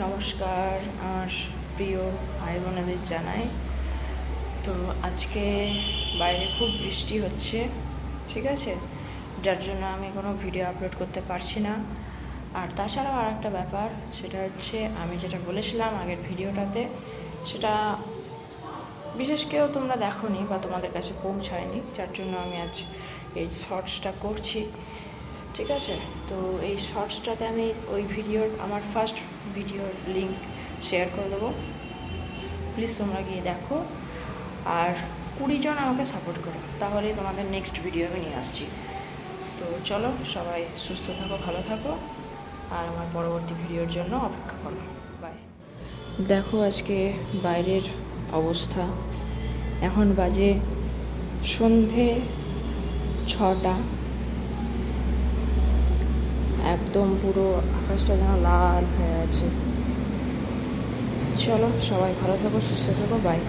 নমস্কার আমার প্রিয় ভাই বোনেদের জানাই। তো আজকে বাইরে খুব বৃষ্টি হচ্ছে, ঠিক আছে, যার জন্য আমি কোনো ভিডিও আপলোড করতে পারছি না। আর তাছাড়াও আর একটা ব্যাপার, সেটা হচ্ছে আমি যেটা বলেছিলাম আগের ভিডিওটাতে, সেটা বিশেষ কেউ তোমরা দেখোনি বা তোমাদের কাছে পৌঁছায়নি, যার জন্য আমি আজ এই শর্টসটা করছি, ঠিক আছে। তো এই শর্টসটাতে আমি ওই ভিডিওর আমার ফার্স্ট ভিডিওর লিঙ্ক শেয়ার করে দেবো, প্লিজ তোমরা গিয়ে দেখো। আর 20 জন আমাকে সাপোর্ট করো, তাহলেই তোমাদের নেক্সট ভিডিও আমি নিয়ে আসছি। তো চলো, সবাই সুস্থ থাকো, ভালো থাকো, আর আমার পরবর্তী ভিডিওর জন্য অপেক্ষা করো। বাই। দেখো আজকে বাইরের অবস্থা, এখন বাজে সন্ধে 6টা, একদম পুরো আকাশটা যেন লাল হয়ে আছে। চলো, সবাই ভালো থাকো, সুস্থ থাকো, বাই।